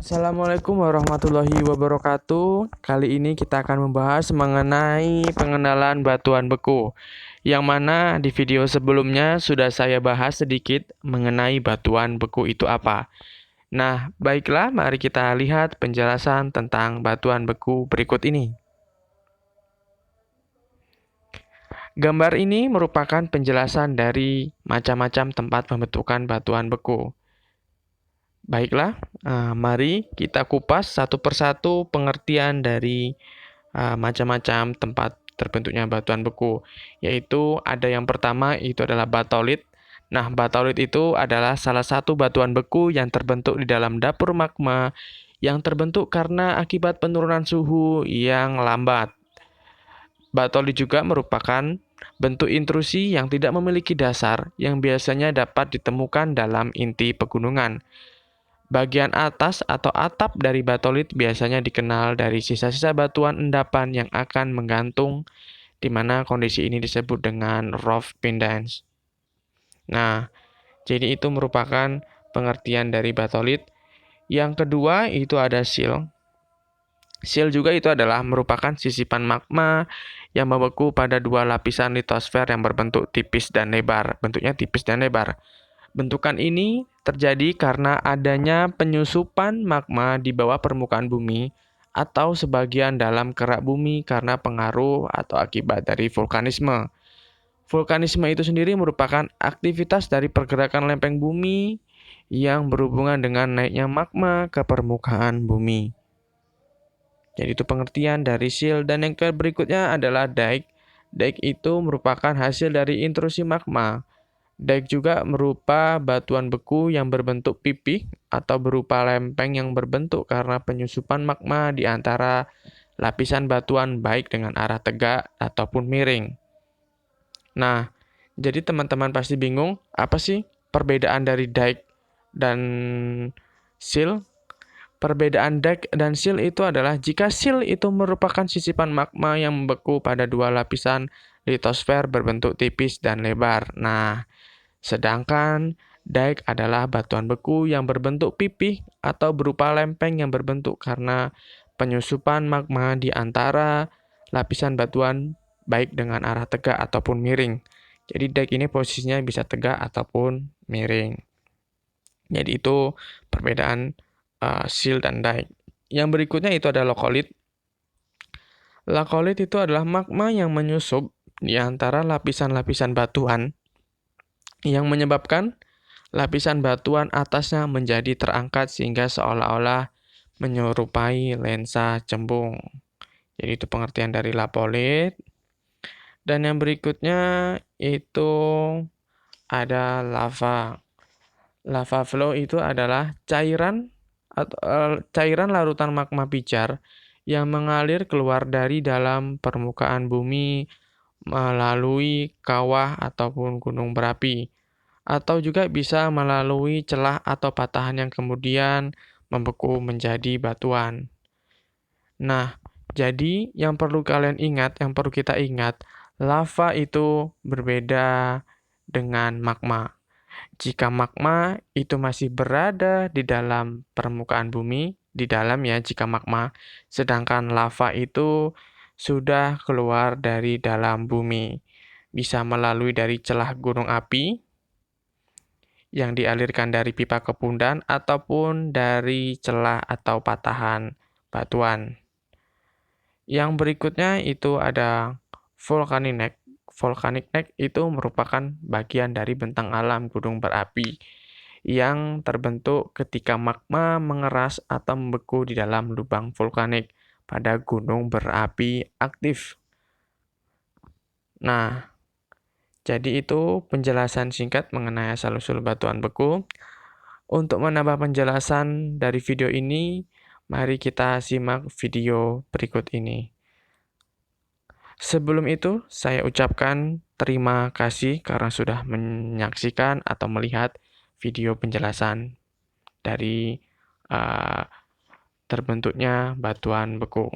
Assalamualaikum warahmatullahi wabarakatuh. Kali ini kita akan membahas mengenai pengenalan batuan beku, yang mana di video sebelumnya sudah saya bahas sedikit mengenai batuan beku itu apa. Nah, baiklah, mari kita lihat penjelasan tentang batuan beku berikut ini. Gambar ini merupakan penjelasan dari macam-macam tempat pembentukan batuan beku. Baiklah, mari kita kupas satu persatu pengertian dari macam-macam tempat terbentuknya batuan beku. Yaitu ada yang pertama itu adalah batolit. Nah, batolit itu adalah salah satu batuan beku yang terbentuk di dalam dapur magma yang terbentuk karena akibat penurunan suhu yang lambat. Batolit juga merupakan bentuk intrusi yang tidak memiliki dasar yang biasanya dapat ditemukan dalam inti pegunungan. Bagian atas atau atap dari batolit biasanya dikenal dari sisa-sisa batuan endapan yang akan menggantung, di mana kondisi ini disebut dengan roof pendants. Nah, jadi itu merupakan pengertian dari batolit. Yang kedua itu ada sill. Sill juga itu adalah merupakan sisipan magma yang membeku pada dua lapisan litosfer yang berbentuk tipis dan lebar. Bentuknya tipis dan lebar. Bentukan ini terjadi karena adanya penyusupan magma di bawah permukaan bumi atau sebagian dalam kerak bumi karena pengaruh atau akibat dari vulkanisme. Vulkanisme itu sendiri merupakan aktivitas dari pergerakan lempeng bumi yang berhubungan dengan naiknya magma ke permukaan bumi. Jadi itu pengertian dari sill. Dan yang berikutnya adalah dike. Dike itu merupakan hasil dari intrusi magma. Dike juga merupa batuan beku yang berbentuk pipih atau berupa lempeng yang berbentuk karena penyusupan magma di antara lapisan batuan baik dengan arah tegak ataupun miring. Nah, jadi teman-teman pasti bingung, apa sih perbedaan dari dike dan sill? Perbedaan dike dan sill itu adalah jika sill itu merupakan sisipan magma yang membeku pada dua lapisan litosfer berbentuk tipis dan lebar. Nah, sedangkan dike adalah batuan beku yang berbentuk pipih atau berupa lempeng yang berbentuk karena penyusupan magma di antara lapisan batuan baik dengan arah tegak ataupun miring. Jadi dike ini posisinya bisa tegak ataupun miring. Jadi itu perbedaan sill dan dike. Yang berikutnya itu ada lokolit. Lokolit itu adalah magma yang menyusup di antara lapisan-lapisan batuan yang menyebabkan lapisan batuan atasnya menjadi terangkat sehingga seolah-olah menyerupai lensa cembung. Jadi itu pengertian dari lapolit. Dan yang berikutnya itu ada lava. Lava flow itu adalah cairan larutan magma pijar yang mengalir keluar dari dalam permukaan bumi melalui kawah ataupun gunung berapi, atau juga bisa melalui celah atau patahan yang kemudian membeku menjadi batuan. Nah, jadi yang perlu kita ingat, lava itu berbeda dengan magma. Jika magma itu masih berada di dalam permukaan bumi, di dalam ya jika magma, sedangkan lava itu sudah keluar dari dalam bumi, bisa melalui dari celah gunung api yang dialirkan dari pipa kepundan ataupun dari celah atau patahan batuan. Yang berikutnya itu ada volcanic neck. Volcanic neck itu merupakan bagian dari bentang alam gunung berapi yang terbentuk ketika magma mengeras atau membeku di dalam lubang vulkanik pada gunung berapi aktif. Nah, jadi itu penjelasan singkat mengenai asal-usul batuan beku. Untuk menambah penjelasan dari video ini, mari kita simak video berikut ini. Sebelum itu, saya ucapkan terima kasih karena sudah menyaksikan atau melihat video penjelasan dari terbentuknya batuan beku.